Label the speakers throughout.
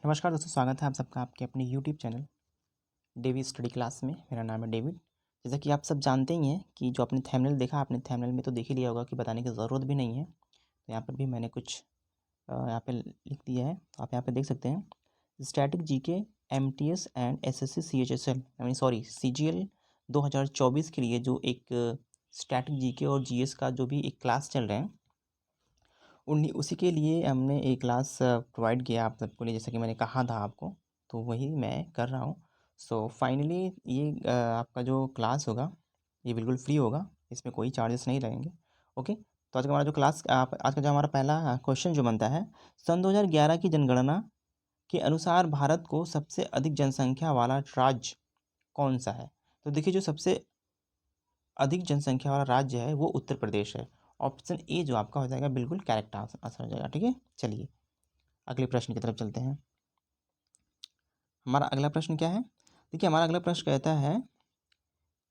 Speaker 1: नमस्कार दोस्तों, स्वागत है आप सबका आपके अपने यूट्यूब चैनल डेवी स्टडी क्लास में। मेरा नाम है डेविड। जैसा कि आप सब जानते ही हैं कि जो आपने थंबनेल देखा, आपने थंबनेल में तो देख ही लिया होगा कि बताने की ज़रूरत भी नहीं है। तो यहाँ पर भी मैंने कुछ यहाँ पे लिख दिया है, तो आप यहाँ पे देख सकते हैं। Static GK MTS and SSC CHSL sorry CGL 2024 के लिए जो एक स्टैटिक जीके और जीएस का जो भी एक क्लास चल रहे हैं, उन्हीं उसी के लिए हमने एक क्लास प्रोवाइड किया आप सबको लिए, जैसा कि मैंने कहा था आपको, तो वही मैं कर रहा हूँ। सो फाइनली ये आपका जो क्लास होगा ये बिल्कुल फ्री होगा, इसमें कोई चार्जेस नहीं लगेंगे। ओके, तो आज का हमारा जो क्लास आज का जो हमारा पहला क्वेश्चन जो बनता है, सन 2011 की जनगणना के अनुसार भारत को सबसे अधिक जनसंख्या वाला राज्य कौन सा है? तो देखिए, जो सबसे अधिक जनसंख्या वाला राज्य है वो उत्तर प्रदेश है। ऑप्शन ए जो आपका हो जाएगा बिल्कुल करेक्ट आंसर हो जाएगा। ठीक है, चलिए अगले प्रश्न की तरफ चलते हैं। हमारा अगला प्रश्न क्या है? देखिए, हमारा अगला प्रश्न कहता है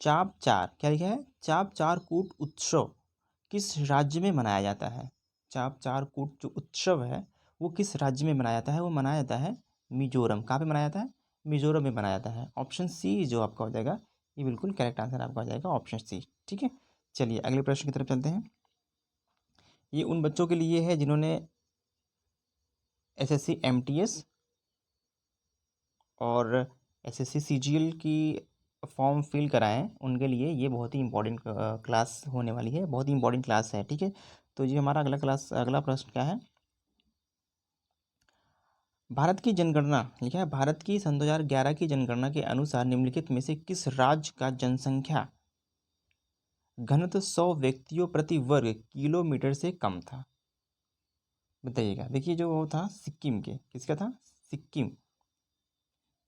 Speaker 1: चाप चार, क्या लिखा है? चाप चार कूट उत्सव किस राज्य में मनाया जाता है? चाप चार कूट जो उत्सव है वो किस राज्य में मनाया जाता है? वो मनाया जाता है मिजोरम। कहाँ पे मनाया जाता है? मिजोरम में मनाया जाता है। ऑप्शन सी जो आपका हो जाएगा ये बिल्कुल करेक्ट आंसर आपका हो जाएगा, ऑप्शन सी। ठीक है, चलिए अगले प्रश्न की तरफ चलते हैं। ये उन बच्चों के लिए है जिन्होंने एसएससी एमटीएस और एसएससी सीजीएल की फॉर्म फिल कराएं, उनके लिए ये बहुत ही इंपॉर्टेंट क्लास होने वाली है, बहुत ही इंपॉर्टेंट क्लास है। ठीक है, तो ये हमारा अगला प्रश्न क्या है? भारत की जनगणना लिखा है, भारत की सन 2011 की जनगणना के अनुसार निम्नलिखित में से किस राज्य का जनसंख्या घनत्व 100 व्यक्तियों प्रति वर्ग किलोमीटर से कम था? बताइएगा। देखिए, जो वो था सिक्किम के, किसका था? सिक्किम,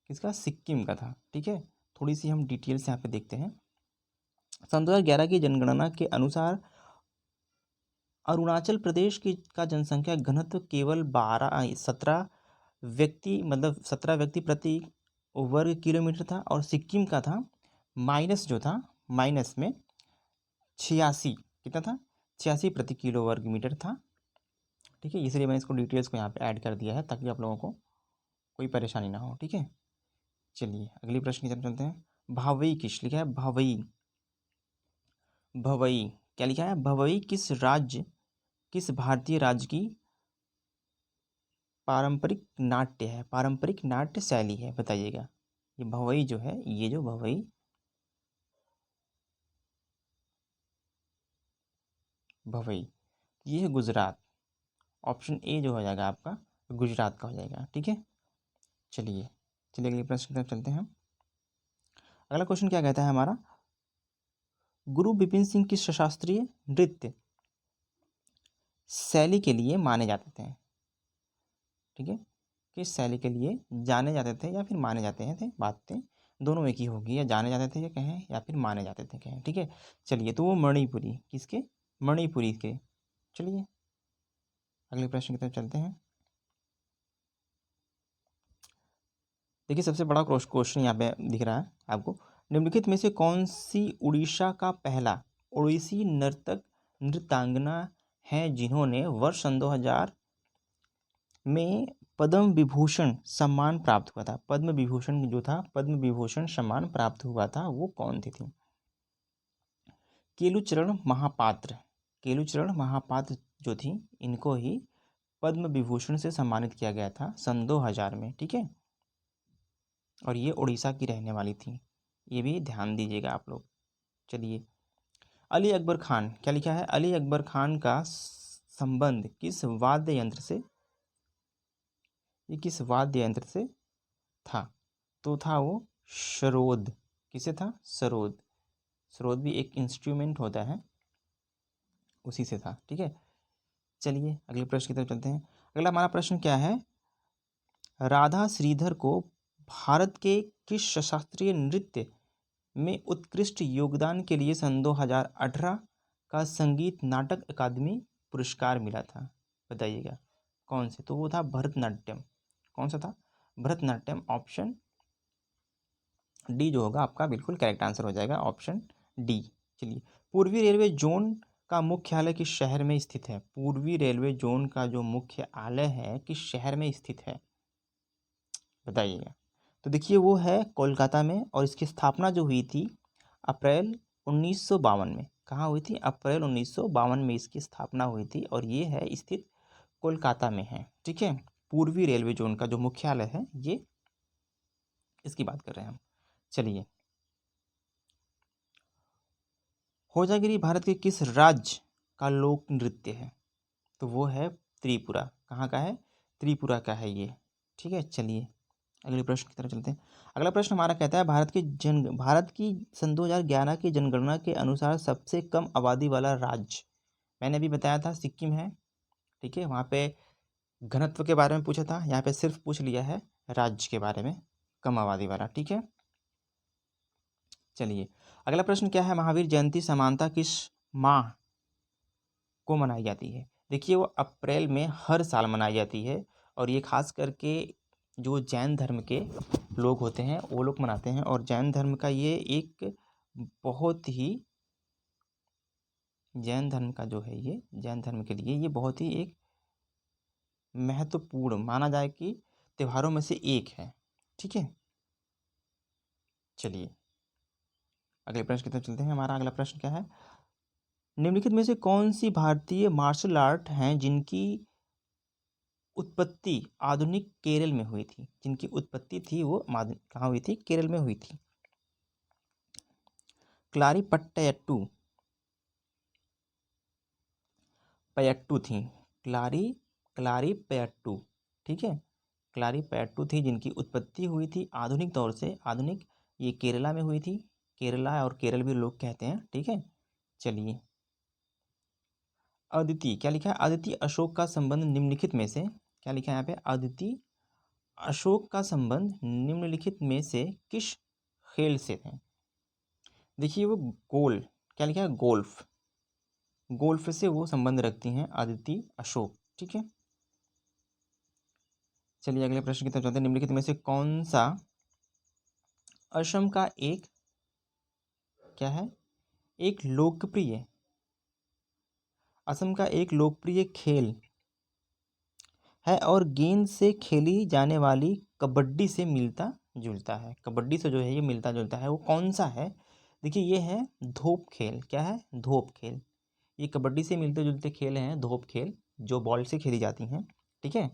Speaker 1: किसका? सिक्किम का था। ठीक है, थोड़ी सी हम डिटेल्स यहाँ पे देखते हैं। सन 2011 की जनगणना के अनुसार अरुणाचल प्रदेश की का जनसंख्या घनत्व केवल 17 व्यक्ति, मतलब 17 व्यक्ति प्रति वर्ग किलोमीटर था, और सिक्किम का था माइनस, जो था माइनस में 86, कितना था? 86 प्रति किलो वर्ग मीटर था। ठीक है, इसलिए मैंने इसको डिटेल्स को यहाँ पे ऐड कर दिया है ताकि आप लोगों को कोई परेशानी ना हो। ठीक है, चलिए अगली प्रश्न की तरफ चलते हैं। भावई किस लिखा है? भावई, भवई क्या लिखा है? भवई किस भारतीय राज्य की पारंपरिक नाट्य है, पारंपरिक नाट्य शैली है? बताइएगा। ये भवई जो है, ये जो भवई, भवई ये है गुजरात। ऑप्शन ए जो हो जाएगा आपका गुजरात का हो जाएगा। ठीक है, चलिए चलिए अगले प्रश्न की तरफ चलते हैं। अगला क्वेश्चन क्या कहता है हमारा? गुरु बिपिन सिंह किस शास्त्रीय नृत्य शैली के लिए माने जाते थे? ठीक है, किस शैली के लिए जाने जाते थे या फिर माने जाते हैं थे? बातें दोनों एक ही होगी, या जाने जाते थे या कहें, या फिर माने जाते थे कहें। ठीक है, चलिए, तो वो मणिपुरी, किसके? मणिपुरी के। चलिए अगले प्रश्न की तरफ चलते हैं। देखिए, सबसे बड़ा क्वेश्चन यहाँ पे दिख रहा है आपको। निम्नलिखित में से कौन सी उड़ीसा का पहला ओडिसी नृत्यांगना है जिन्होंने वर्ष सन 2000 में पद्म विभूषण सम्मान प्राप्त हुआ था? पद्म विभूषण जो था, पद्म विभूषण सम्मान प्राप्त हुआ था, वो कौन थी? केलुचरण महापात्र, केलुचरण महापात्र जो थी, इनको ही पद्म विभूषण से सम्मानित किया गया था सन 2000 में। ठीक है, और ये उड़ीसा की रहने वाली थी, ये भी ध्यान दीजिएगा आप लोग। चलिए, अली अकबर खान, क्या लिखा है? अली अकबर खान का संबंध किस वाद्य यंत्र से, ये किस वाद्य यंत्र से था? तो था वो सरोद। किसे था? सरोद। सरोद भी एक इंस्ट्रूमेंट होता है, उसी से था। ठीक है, चलिए अगले प्रश्न की तरफ चलते हैं। अगला हमारा प्रश्न क्या है? राधा श्रीधर को भारत के किस शास्त्रीय नृत्य में उत्कृष्ट योगदान के लिए सन 2018 का संगीत नाटक अकादमी पुरस्कार मिला था? बताइएगा कौन से? तो वो था भरतनाट्यम। कौन सा था? भरतनाट्यम। ऑप्शन डी जो होगा आपका बिल्कुल करेक्ट आंसर हो जाएगा, ऑप्शन डी। चलिए, पूर्वी रेलवे जोन का मुख्यालय किस शहर में स्थित है? पूर्वी रेलवे जोन का जो मुख्यालय है किस शहर में स्थित है? बताइएगा। तो देखिए वो है कोलकाता में, और इसकी स्थापना जो हुई थी अप्रैल 1952 में। कहाँ हुई थी? अप्रैल 1952 में इसकी स्थापना हुई थी, और ये है स्थित कोलकाता में है। ठीक है, पूर्वी रेलवे जोन का जो मुख्यालय है ये, इसकी बात कर रहे हैं हम। चलिए, होजागिरी भारत के किस राज्य का लोक नृत्य है? तो वो है त्रिपुरा। कहाँ का है? त्रिपुरा का है ये। ठीक है, चलिए अगले प्रश्न की तरफ चलते हैं। अगला प्रश्न हमारा कहता है, भारत की सन 2011 की जनगणना के अनुसार सबसे कम आबादी वाला राज्य, मैंने अभी बताया था सिक्किम है। ठीक है, वहाँ पे घनत्व के बारे में पूछा था, यहाँ पे सिर्फ पूछ लिया है राज्य के बारे में, कम आबादी वाला। ठीक है, चलिए अगला प्रश्न क्या है, महावीर जयंती समानता किस माह को मनाई जाती है? देखिए वो अप्रैल में हर साल मनाई जाती है, और ये खास करके जो जैन धर्म के लोग होते हैं वो लोग मनाते हैं, और जैन धर्म का ये एक बहुत ही, जैन धर्म का जो है ये, जैन धर्म के लिए ये बहुत ही एक महत्वपूर्ण माना जाए कि त्योहारों में से एक है। ठीक है, चलिए अगले प्रश्न की तरफ चलते हैं। हमारा अगला प्रश्न क्या है, निम्नलिखित में से कौन सी भारतीय मार्शल आर्ट हैं जिनकी उत्पत्ति आधुनिक केरल में हुई थी? जिनकी उत्पत्ति थी वो कहाँ हुई थी? केरल में हुई थी। क्लारीपट्टयट्टू पयट्टू थी। क्लारीपयट्टू। ठीक है, क्लारीपयट्टू थी जिनकी उत्पत्ति हुई थी आधुनिक तौर से, आधुनिक ये केरला में हुई थी। केरला और केरल भी लोग कहते हैं। ठीक है, चलिए अदिति, क्या लिखा है? अदिति अशोक का संबंध निम्नलिखित में से, क्या लिखा है यहाँ पे? अदिति अशोक का संबंध निम्नलिखित में से किस खेल से है? देखिए वो क्या लिखा है? गोल्फ। गोल्फ से वो संबंध रखती हैं अदिति अशोक। ठीक है, चलिए अगले प्रश्न की तरफ चलते हैं। निम्नलिखित में से कौन सा असम का एक, क्या है, एक लोकप्रिय, असम का एक लोकप्रिय खेल है और गेंद से खेली जाने वाली कबड्डी से मिलता जुलता है? कबड्डी से जो है ये मिलता जुलता है, वो कौन सा है? देखिए ये है धोप खेल। क्या है? धोप खेल। ये कबड्डी से मिलते जुलते खेल हैं धोप खेल, जो बॉल से खेली जाती हैं। ठीक है,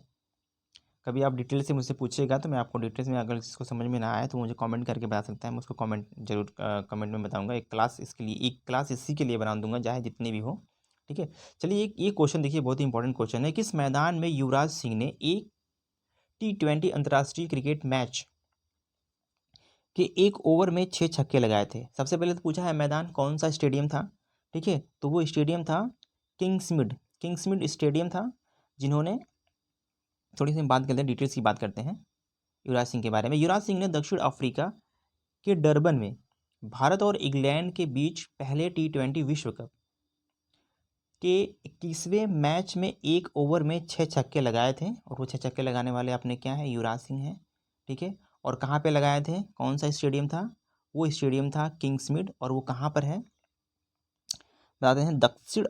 Speaker 1: कभी आप डिटेल से मुझसे पूछिएगा तो मैं आपको डिटेल्स में, अगर इसको समझ में ना आए तो मुझे कमेंट करके बता सकता है, मैं उसको कमेंट जरूर कमेंट में बताऊंगा। एक क्लास इसके लिए, एक क्लास इसी के लिए बना दूंगा, चाहे जितनी भी हो। ठीक है, चलिए ये क्वेश्चन देखिए, बहुत ही इंपॉर्टेंट क्वेश्चन है। किस मैदान में युवराज सिंह ने एक T20 अंतर्राष्ट्रीय क्रिकेट मैच के एक ओवर में 6 छक्के लगाए थे? सबसे पहले तो पूछा है मैदान कौन सा, स्टेडियम था। ठीक है, तो वो स्टेडियम था किंग्समिड स्टेडियम था। जिन्होंने, थोड़ी सी बात करते हैं, डिटेल्स की बात करते हैं युवराज सिंह के बारे में। युवराज सिंह ने दक्षिण अफ्रीका के डरबन में भारत और इंग्लैंड के बीच पहले T20 विश्व कप के 21वें मैच में एक ओवर में 6 छक्के लगाए थे, और वो 6 छक्के लगाने वाले अपने क्या है? युवराज सिंह हैं। ठीक है, और कहाँ पे लगाए थे? कौन सा स्टेडियम था? वो स्टेडियम था किंग्समिड, और वो कहाँ पर है? बताते हैं, दक्षिण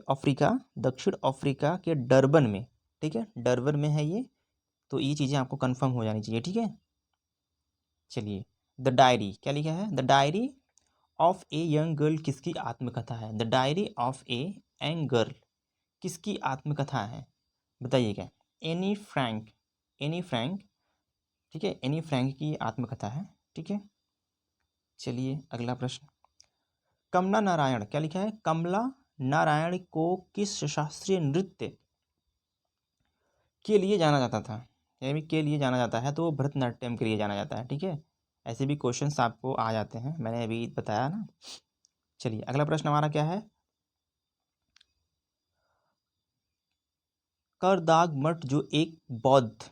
Speaker 1: अफ्रीका के डरबन में। ठीक है, डरबन में है ये, तो ये चीज़ें आपको कंफर्म हो जानी चाहिए। ठीक है, चलिए द डायरी, क्या लिखा है? The diary of a young girl किसकी आत्मकथा है? The diary of a young girl किसकी आत्मकथा है? बताइएगा। Anne Frank. ठीक है, एनी फ्रैंक की आत्मकथा है। ठीक है, चलिए अगला प्रश्न, कमला नारायण, क्या लिखा है? कमला नारायण को किस शास्त्रीय नृत्य के लिए जाना जाता था? यानी के लिए जाना जाता है तो वो भरतनाट्यम के लिए जाना जाता है। ठीक है, ऐसे भी क्वेश्चंस आपको आ जाते हैं, मैंने अभी बताया ना। चलिए अगला प्रश्न हमारा क्या है, करदाग मठ जो एक बौद्ध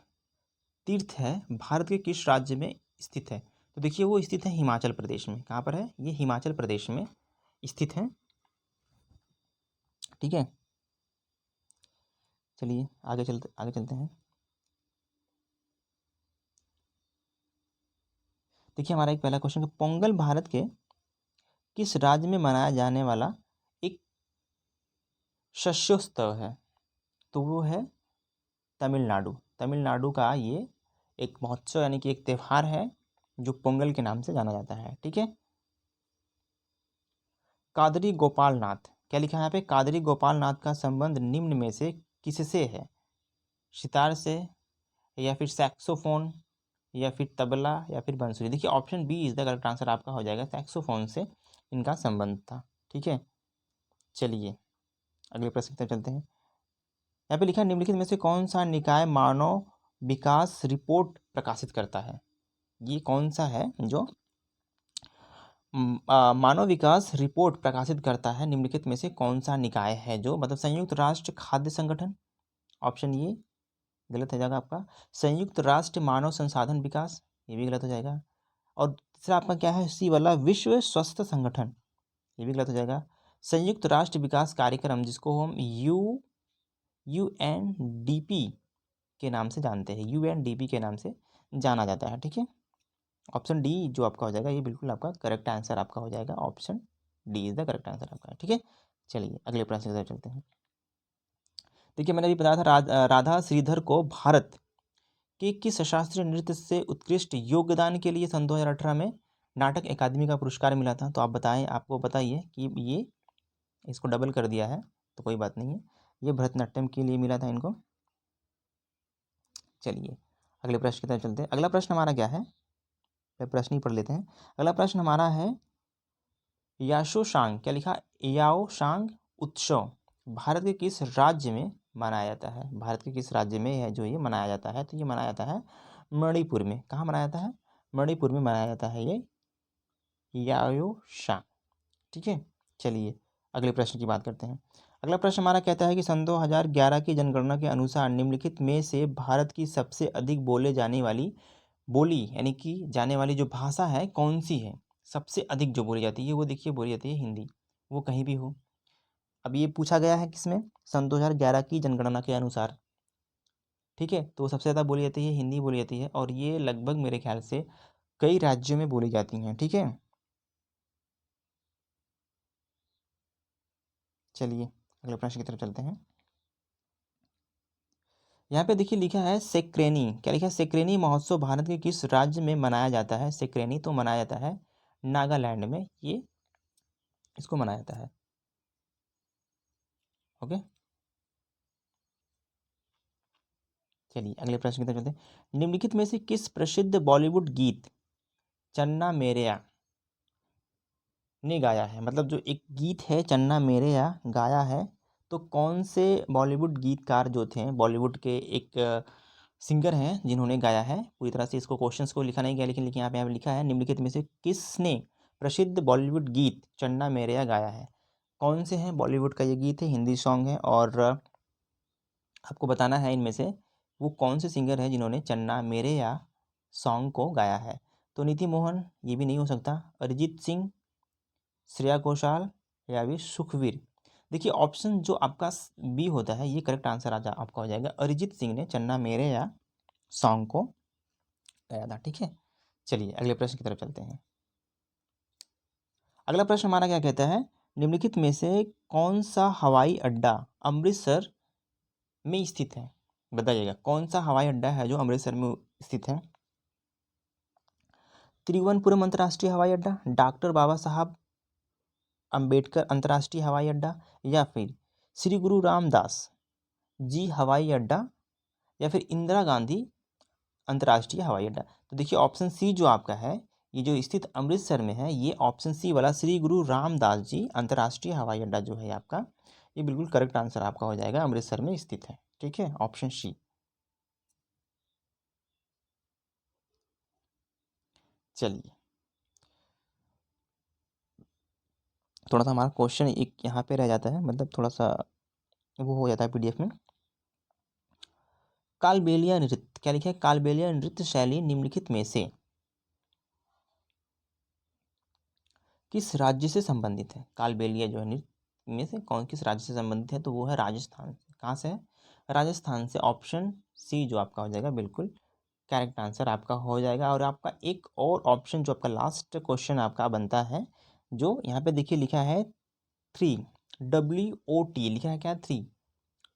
Speaker 1: तीर्थ है भारत के किस राज्य में स्थित है? तो देखिए वो स्थित है हिमाचल प्रदेश में। कहाँ पर है ये? हिमाचल प्रदेश में स्थित है। ठीक है, चलिए आगे चलते हैं। देखिए हमारा एक पहला क्वेश्चन, पोंगल भारत के किस राज्य में मनाया जाने वाला एक शस्योत्सव है? तो वो है तमिलनाडु। तमिलनाडु का ये एक महोत्सव यानी कि एक त्यौहार है जो पोंगल के नाम से जाना जाता है। ठीक है। कादरी गोपाल नाथ, क्या लिखा है यहाँ पे? कादरी गोपाल नाथ का संबंध निम्न में से किससे है? सितार से, या फिर सैक्सोफोन, या फिर तबला, या फिर बांसुरी। देखिए option B is the correct answer आपका हो जाएगा, सैक्सोफोन से इनका संबंध था। ठीक है। चलिए अगले प्रश्न की तरफ चलते हैं। यहाँ पे लिखा है निम्नलिखित में से कौन सा निकाय मानव विकास रिपोर्ट प्रकाशित करता है? ये कौन सा है जो मानव विकास रिपोर्ट प्रकाशित करता है? निम्नलिखित में से कौन सा निकाय है जो, मतलब संयुक्त राष्ट्र खाद्य संगठन, ऑप्शन ये गलत हो जाएगा आपका। संयुक्त राष्ट्र मानव संसाधन विकास, ये भी गलत हो जाएगा। और तीसरा आपका क्या है? सी वाला विश्व स्वास्थ्य संगठन, ये भी गलत हो जाएगा। संयुक्त राष्ट्र विकास कार्यक्रम, जिसको हम यूएनडीपी के नाम से जानते हैं, यूएनडीपी के नाम से जाना जाता है। ठीक है। ऑप्शन डी जो आपका हो जाएगा, ये बिल्कुल आपका करेक्ट आंसर आपका हो जाएगा। Option D is the correct answer आपका। ठीक है। चलिए अगले प्रश्न की तरफ चलते हैं। देखिए मैंने अभी बताया था राधा श्रीधर को भारत के किस शास्त्रीय नृत्य से उत्कृष्ट योगदान के लिए सन 2018 में नाटक अकादमी का पुरस्कार मिला था? तो आप बताएं, आपको बताइए कि ये, इसको डबल कर दिया है तो कोई बात नहीं है, ये भरतनाट्यम के लिए मिला था इनको। चलिए अगले प्रश्न की तरफ चलते हैं। अगला प्रश्न हमारा क्या है? प्रश्न ही पढ़ लेते हैं। अगला प्रश्न हमारा है याशोशांग, क्या लिखा? याओशांग उत्सव भारत के किस राज्य में मनाया जाता है? भारत के किस राज्य में है जो ये मनाया जाता है? तो ये मनाया जाता है मणिपुर में। कहाँ मनाया जाता है? मणिपुर में मनाया जाता है ये याओशांग। ठीक है। चलिए अगले प्रश्न की बात करते हैं। अगला प्रश्न हमारा कहता है कि सन 2011 की जनगणना के अनुसार निम्नलिखित में से भारत की सबसे अधिक बोले जाने वाली बोली यानी कि जाने वाली जो भाषा है कौन सी है? सबसे अधिक जो बोली जाती है वो देखिए बोली जाती है हिंदी, वो कहीं भी हो। अब ये पूछा गया है किसमें? सन 2011 की जनगणना के अनुसार। ठीक है। तो सबसे ज़्यादा बोली जाती है हिंदी बोली जाती है, और ये लगभग मेरे ख्याल से कई राज्यों में बोली जाती हैं। ठीक है। चलिए अगले प्रश्न की तरफ चलते हैं। यहाँ पे देखिए लिखा है सेक्रेनी, क्या लिखा है? सेक्रेनी महोत्सव भारत के किस राज्य में मनाया जाता है? सेक्रेनी तो मनाया जाता है नागालैंड में, ये इसको मनाया जाता है। ओके। चलिए अगले प्रश्न की तरफ चलते हैं। निम्नलिखित में से किस प्रसिद्ध बॉलीवुड गीत चन्ना मेरेया ने गाया है? मतलब जो एक गीत है चन्ना मेरेया गाया है, तो कौन से बॉलीवुड गीतकार जो थे, बॉलीवुड के एक सिंगर हैं जिन्होंने गाया है? पूरी तरह से इसको क्वेश्चंस को लिखा नहीं गया, लेकिन यहाँ पे लिखा है निम्नलिखित में से किसने प्रसिद्ध बॉलीवुड गीत चन्ना मेरेया गाया है? कौन से हैं? बॉलीवुड का ये गीत है, हिंदी सॉन्ग है, और आपको बताना है इनमें से वो कौन से सिंगर हैं जिन्होंने चन्ना मेरेया सॉन्ग को गाया है। तो नीति मोहन ये भी नहीं हो सकता, अरिजीत सिंह, श्रेया घोषाल, या भी सुखवीर। देखिए ऑप्शन जो आपका बी होता है ये करेक्ट आंसर आपका हो जाएगा। अरिजीत सिंह ने चन्ना मेरेया सॉन्ग को गाया था। ठीक है। चलिए अगले प्रश्न की तरफ चलते हैं। अगला प्रश्न हमारा क्या कहता है? निम्नलिखित में से कौन सा हवाई अड्डा अमृतसर में स्थित है? बताइएगा कौन सा हवाई अड्डा है जो अमृतसर में स्थित है? तिरुवनंतपुरम अंतर्राष्ट्रीय हवाई अड्डा, डॉक्टर बाबा साहब अंबेडकर अंतर्राष्ट्रीय हवाई अड्डा, या फिर श्री गुरु रामदास जी हवाई अड्डा, या फिर इंदिरा गांधी अंतर्राष्ट्रीय हवाई अड्डा। तो देखिए ऑप्शन सी जो आपका है, ये जो स्थित अमृतसर में है, ये ऑप्शन सी वाला श्री गुरु रामदास जी अंतर्राष्ट्रीय हवाई अड्डा जो है आपका, ये बिल्कुल करेक्ट आंसर आपका हो जाएगा, अमृतसर में स्थित है। ठीक है। Option C. चलिए थोड़ा सा हमारा क्वेश्चन एक यहाँ पे रह जाता है, मतलब थोड़ा सा वो हो जाता है पीडीएफ में। कालबेलिया नृत्य, क्या लिखा है? कालबेलिया नृत्य शैली निम्नलिखित में से किस राज्य से संबंधित है? कालबेलिया जो है नृत्य में से कौन किस राज्य से संबंधित है? तो वो है राजस्थान। कहाँ से है? राजस्थान से। ऑप्शन सी जो आपका हो जाएगा बिल्कुल करेक्ट आंसर आपका हो जाएगा। और आपका एक और ऑप्शन जो आपका लास्ट क्वेश्चन आपका बनता है, जो यहाँ पे देखिए लिखा है 3 WOT, लिखा है क्या? 3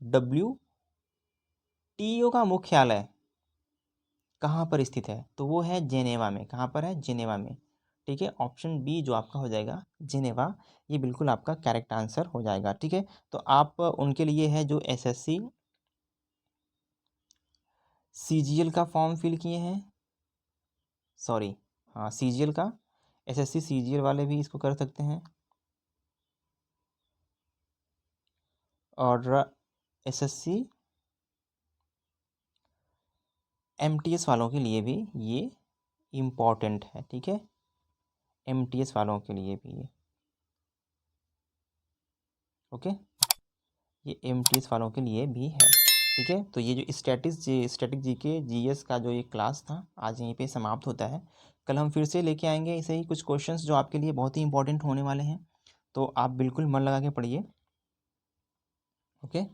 Speaker 1: WTO का मुख्यालय कहाँ पर स्थित है, तो वो है जेनेवा में। कहाँ पर है? जेनेवा में। ठीक है, ऑप्शन बी जो आपका हो जाएगा जेनेवा, ये बिल्कुल आपका करेक्ट आंसर हो जाएगा। ठीक है, तो आप उनके लिए है जो एसएससी सीजीएल का फॉर्म फिल किए हैं, सॉरी हाँ सीजीएल का, एसएससी सीजीएल वाले भी इसको कर सकते हैं, और एसएससी एमटीएस वालों के लिए भी ये इम्पॉर्टेंट है। ठीक है, एमटीएस वालों के लिए भी ये ओके, ये एमटीएस वालों के लिए भी है। ठीक है, तो ये जो स्टैटिक जीके जीएस का जो ये क्लास था आज यहीं पे समाप्त होता है। कल हम फिर से लेके आएंगे ऐसे ही कुछ क्वेश्चंस जो आपके लिए बहुत ही इंपॉर्टेंट होने वाले हैं, तो आप बिल्कुल मन लगा के पढ़िए। ओके।